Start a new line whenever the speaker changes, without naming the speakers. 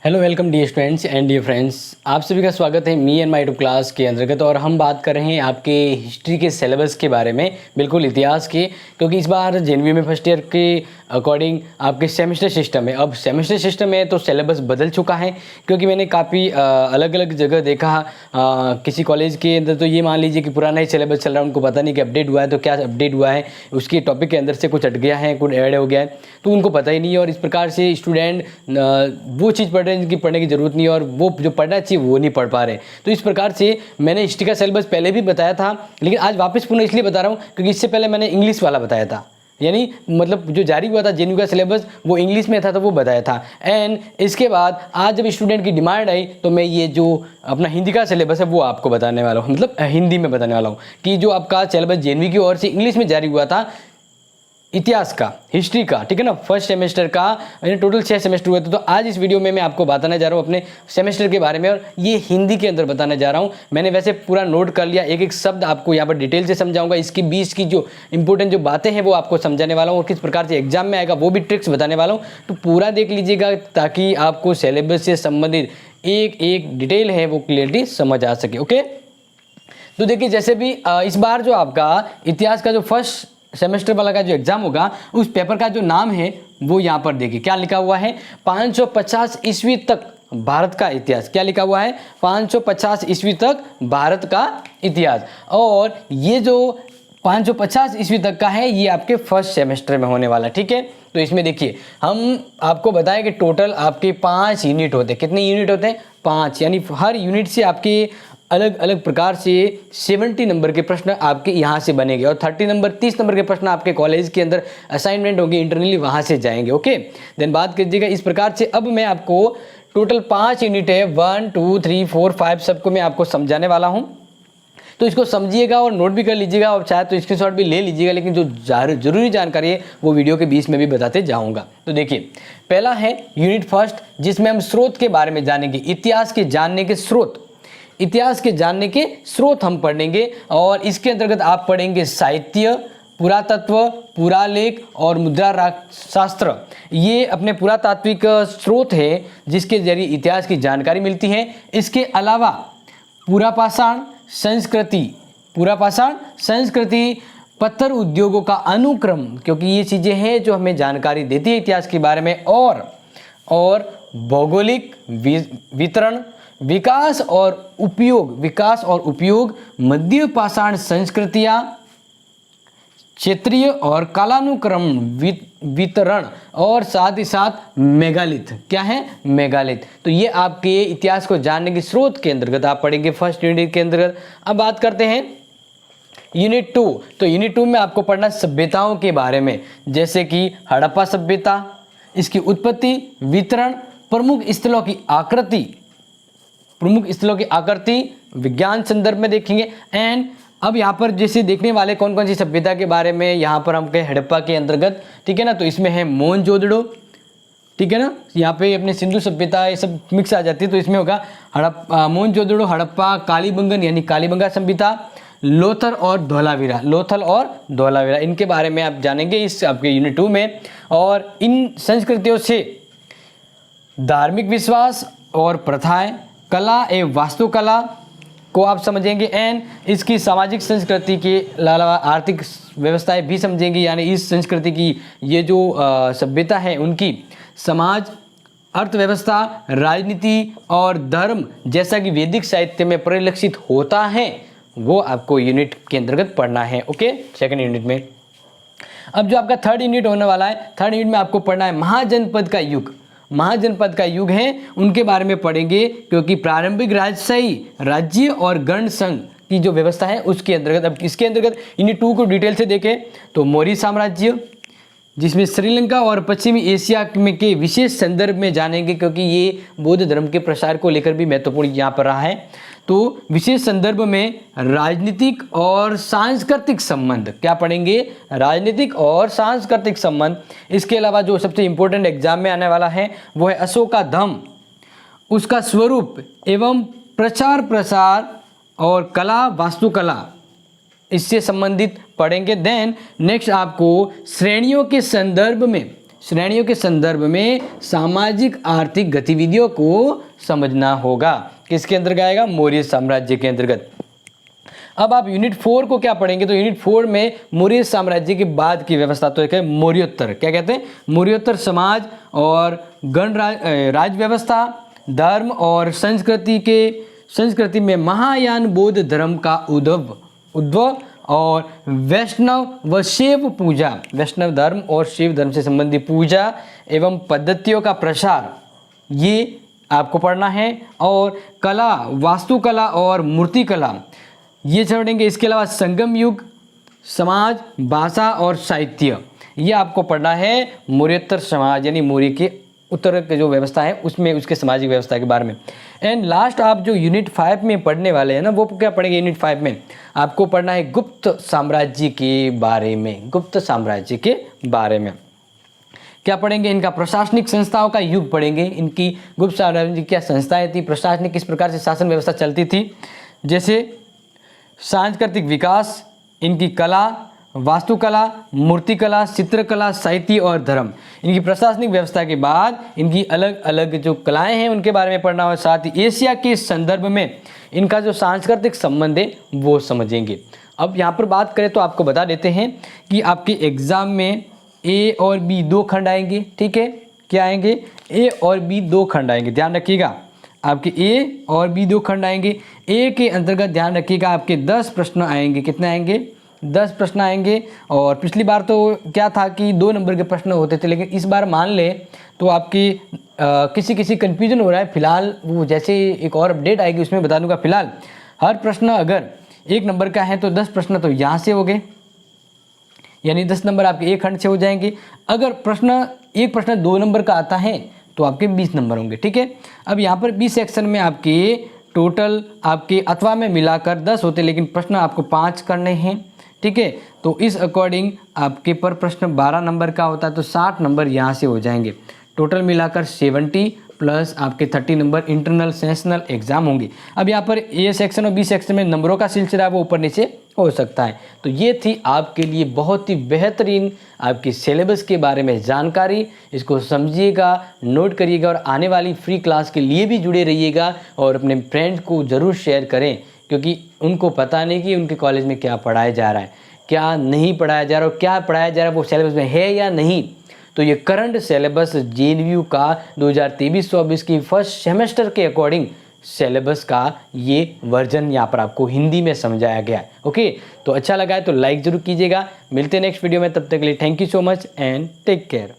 Hello welcome dear students and dear friends, आप सभी का स्वागत है me and my YouTube class के अंतर्गत। और हम बात कर रहे हैं आपके हिस्ट्री के सिलेबस के बारे में, बिल्कुल इतिहास के, क्योंकि इस बार जेएनवी में फर्स्ट ईयर के अकॉर्डिंग आपके सेमेस्टर सिस्टम है। अब सेमेस्टर सिस्टम है तो सिलेबस बदल चुका है, क्योंकि मैंने काफ़ी अलग अलग जगह देखा। किसी कॉलेज के अंदर तो ये मान लीजिए कि पुराना ही सिलेबस चल रहा है, उनको पता नहीं कि अपडेट हुआ है, तो क्या अपडेट हुआ है उसके टॉपिक के अंदर से कुछ हट गया है, कुछ ऐड हो गया है, तो उनको पता ही नहीं है। और इस प्रकार से स्टूडेंट वो चीज़ पढ़ रहे हैं जिनकी पढ़ने की ज़रूरत नहीं है, और वो जो पढ़ना चाहिए वो नहीं पढ़ पा रहे। तो इस प्रकार से मैंने हिस्ट्री का सिलेबस पहले भी बताया था, लेकिन आज वापस पुनः इसलिए बता रहा हूँ क्योंकि इससे पहले मैंने इंग्लिश वाला बताया था, यानी मतलब जो जारी हुआ था जेएनयू का सिलेबस वो इंग्लिश में था, तो वो बताया था। एंड इसके बाद आज जब स्टूडेंट की डिमांड आई तो मैं ये जो अपना हिंदी का सिलेबस है वो आपको बताने वाला हूँ, मतलब हिंदी में बताने वाला हूँ कि जो आपका सिलेबस जेएनयू की ओर से इंग्लिश में जारी हुआ था इतिहास का, हिस्ट्री का, ठीक है ना, फर्स्ट सेमेस्टर का, यानी टोटल 6 सेमेस्टर हुए थे। तो आज इस वीडियो में मैं आपको बताने जा रहा हूँ अपने सेमेस्टर के बारे में, और ये हिंदी के अंदर बताने जा रहा हूँ। मैंने वैसे पूरा नोट कर लिया, एक एक शब्द आपको यहाँ पर डिटेल से समझाऊंगा, इसके बीच की जो इंपॉर्टेंट जो बातें हैं वो आपको समझाने वाला हूँ, और किस प्रकार से एग्जाम में आएगा वो भी ट्रिक्स बताने वाला हूँ। तो पूरा देख लीजिएगा ताकि आपको सिलेबस से संबंधित एक एक डिटेल है वो क्लियरली समझ आ सके। ओके, तो देखिए जैसे भी इस बार जो आपका इतिहास का जो फर्स्ट सेमेस्टर वाला का जो एग्जाम होगा उस पेपर का जो नाम है वो यहाँ पर देखिए क्या लिखा हुआ है, 550 ईस्वी तक भारत का इतिहास। क्या लिखा हुआ है, 550 ईस्वी तक भारत का इतिहास। और ये जो 550 ईस्वी तक का है ये आपके फर्स्ट सेमेस्टर में होने वाला है, ठीक है। तो इसमें देखिए हम आपको बताएं कि टोटल आपके 5 यूनिट होते हैं। कितने यूनिट होते हैं, 5, यानी हर यूनिट से आपके अलग अलग प्रकार से 70 नंबर के प्रश्न आपके यहाँ से बनेंगे, और 30 नंबर के प्रश्न आपके कॉलेज के अंदर असाइनमेंट होंगे, इंटरनली वहाँ से जाएंगे। ओके, देन बात कीजिएगा इस प्रकार से। अब मैं आपको टोटल 5 यूनिट है, 1 2 3 4 5 सबको मैं आपको समझाने वाला हूँ। तो इसको समझिएगा और नोट भी कर लीजिएगा, और चाहे तो स्क्रीनशॉट भी ले लीजिएगा, लेकिन जो जरूरी जानकारी है वो वीडियो के बीच में भी बताते जाऊँगा। तो देखिए पहला है यूनिट फर्स्ट, जिसमें हम स्रोत के बारे में जानेंगे, इतिहास के जानने के स्रोत, इतिहास के जानने के स्रोत हम पढ़ेंगे। और इसके अंतर्गत आप पढ़ेंगे साहित्य, पुरातत्व, पुरालेख और मुद्रा शास्त्र। ये अपने पुरातात्विक स्रोत है जिसके जरिए इतिहास की जानकारी मिलती है। इसके अलावा पुरापाषाण संस्कृति, पत्थर उद्योगों का अनुक्रम, क्योंकि ये चीज़ें हैं जो हमें जानकारी देती है इतिहास के बारे में। और भौगोलिक वितरण, विकास और उपयोग, मध्य पाषाण संस्कृतियां, क्षेत्रीय और कालानुक्रम वितरण, और साथ ही साथ मेगालिथ। क्या है, मेगालिथ। तो ये आपके इतिहास को जानने के स्रोत के अंतर्गत आप पढ़ेंगे फर्स्ट यूनिट के अंतर्गत। अब बात करते हैं यूनिट 2। तो यूनिट 2 में आपको पढ़ना सभ्यताओं के बारे में, जैसे कि हड़प्पा सभ्यता, इसकी उत्पत्ति, वितरण, प्रमुख स्थलों की आकृति विज्ञान संदर्भ में देखेंगे। एंड अब यहाँ पर जैसे देखने वाले कौन कौन सी सभ्यता के बारे में, यहाँ पर हम कहें हड़प्पा के अंतर्गत, ठीक है ना। तो इसमें है मोहनजोदड़ो, ठीक है ना, यहाँ पे अपने सिंधु सभ्यता ये सब मिक्स आ जाती है, तो इसमें होगा मोहनजोदड़ो, हड़प्पा, कालीबंगन यानी कालीबंगा सभ्यता, लोथल और धौलावीरा, इनके बारे में आप जानेंगे इस आपके यूनिट 2 में। और इन संस्कृतियों से धार्मिक विश्वास और प्रथाएं, कला एवं वास्तुकला को आप समझेंगे। एंड इसकी सामाजिक संस्कृति के अलावा आर्थिक व्यवस्थाएं भी समझेंगे, यानी इस संस्कृति की ये जो सभ्यता है उनकी समाज, अर्थव्यवस्था, राजनीति और धर्म जैसा कि वैदिक साहित्य में परिलक्षित होता है वो आपको यूनिट के अंतर्गत पढ़ना है। ओके, सेकंड यूनिट में। अब जो आपका थर्ड यूनिट होने वाला है, थर्ड यूनिट में आपको पढ़ना है महाजनपद का युग है, उनके बारे में पढ़ेंगे, क्योंकि प्रारंभिक राजशाही राज्य और गण संघ की जो व्यवस्था है उसके अंतर्गत। अब इसके अंतर्गत यूनिट 2 को डिटेल से देखें तो मौर्य साम्राज्य, जिसमें श्रीलंका और पश्चिमी एशिया में के विशेष संदर्भ में जानेंगे, क्योंकि ये बौद्ध धर्म के प्रसार को लेकर भी महत्वपूर्ण यहाँ पर रहा है। तो विशेष संदर्भ में राजनीतिक और सांस्कृतिक संबंध, क्या पढ़ेंगे, राजनीतिक और सांस्कृतिक संबंध। इसके अलावा जो सबसे इंपॉर्टेंट एग्जाम में आने वाला है वो है अशोकाधम, उसका स्वरूप एवं प्रचार प्रसार और कला वास्तुकला, इससे संबंधित पढ़ेंगे। देन नेक्स्ट आपको श्रेणियों के संदर्भ में श्रेणियों के संदर्भ में सामाजिक आर्थिक गतिविधियों को समझना होगा। किसके अंतर्गत आएगा? मौर्य साम्राज्य के अंतर्गत। अब आप यूनिट 4 को क्या पढ़ेंगे? तो यूनिट 4 में मौर्य साम्राज्य के बाद की व्यवस्था, तो एक है मौर्योत्तर। क्या कहते हैं? मौर्योत्तर समाज और राज व्यवस्था, धर्म और संस्कृति में महायान बौद्ध धर्म का उद्भव और वैष्णव व शैव पूजा, वैष्णव धर्म और शैव धर्म से संबंधित पूजा एवं पद्धतियों का प्रसार, ये आपको पढ़ना है। और कला, वास्तुकला और मूर्तिकला ये छोड़ेंगे। इसके अलावा संगम युग, समाज, भाषा और साहित्य, ये आपको पढ़ना है मौर्योत्तर समाज यानी मौर्य के उत्तर की जो व्यवस्था है उसमें उसके सामाजिक व्यवस्था के बारे में। एंड लास्ट आप जो यूनिट 5 में पढ़ने वाले हैं ना, वो क्या पढ़ेंगे? यूनिट 5 में आपको पढ़ना है गुप्त साम्राज्य के बारे में। गुप्त साम्राज्य के बारे में क्या पढ़ेंगे? इनका प्रशासनिक संस्थाओं का युग पढ़ेंगे। इनकी गुप्त साम्राज्य की क्या संस्थाएं थी, प्रशासनिक किस प्रकार से शासन व्यवस्था चलती थी, जैसे सांस्कृतिक विकास, इनकी कला, वास्तुकला, मूर्तिकला, चित्रकला, साहित्य और धर्म। इनकी प्रशासनिक व्यवस्था के बाद इनकी अलग अलग जो कलाएं हैं उनके बारे में पढ़ना और साथ ही एशिया के संदर्भ में इनका जो सांस्कृतिक संबंध है वो समझेंगे। अब यहाँ पर बात करें तो आपको बता देते हैं कि आपके एग्जाम में ए और बी 2 खंड आएंगे। ठीक है, क्या आएंगे? ए और बी 2 खंड आएंगे। ध्यान रखिएगा, आपके ए और बी 2 खंड आएंगे। ए के अंतर्गत ध्यान रखिएगा आपके 10 प्रश्न आएंगे। कितने आएंगे? 10 प्रश्न आएंगे। और पिछली बार तो क्या था कि 2 नंबर के प्रश्न होते थे, लेकिन इस बार मान ले तो आपकी किसी कन्फ्यूजन हो रहा है। फिलहाल वो जैसे एक और अपडेट आएगी उसमें बता दूंगा। फिलहाल हर प्रश्न अगर 1 नंबर का है तो 10 प्रश्न तो यहाँ से हो गए, यानी 10 नंबर आपके एक खंड से हो जाएंगे। अगर एक प्रश्न 2 नंबर का आता है तो आपके 20 नंबर होंगे। ठीक है, अब यहाँ पर बी सेक्शन में आपके टोटल आपके अथवा में मिलाकर 10 होते, लेकिन प्रश्न आपको 5 करने हैं। ठीक है, तो इस अकॉर्डिंग आपके पर प्रश्न 12 नंबर का होता है तो 60 नंबर यहाँ से हो जाएंगे। टोटल मिलाकर 70 प्लस आपके 30 नंबर इंटरनल सेशनल एग्जाम होंगे। अब यहाँ पर ए सेक्शन और बी सेक्शन में नंबरों का सिलसिला वो ऊपर नीचे हो सकता है। तो ये थी आपके लिए बहुत ही बेहतरीन आपकी सिलेबस के बारे में जानकारी। इसको समझिएगा, नोट करिएगा और आने वाली फ्री क्लास के लिए भी जुड़े रहिएगा और अपने फ्रेंड्स को ज़रूर शेयर करें, क्योंकि उनको पता नहीं कि उनके कॉलेज में क्या पढ़ाया जा रहा है, क्या नहीं पढ़ाया जा रहा है और क्या पढ़ाया जा रहा है वो सिलेबस में है या नहीं। तो ये करंट सिलेबस जेएनयू का 2023-24 की फर्स्ट सेमेस्टर के अकॉर्डिंग सिलेबस का ये वर्जन यहाँ पर आपको हिंदी में समझाया गया है। ओके, तो अच्छा लगा है तो लाइक ज़रूर कीजिएगा। मिलते हैं नेक्स्ट वीडियो में, तब तक के लिए thank you so much and take care.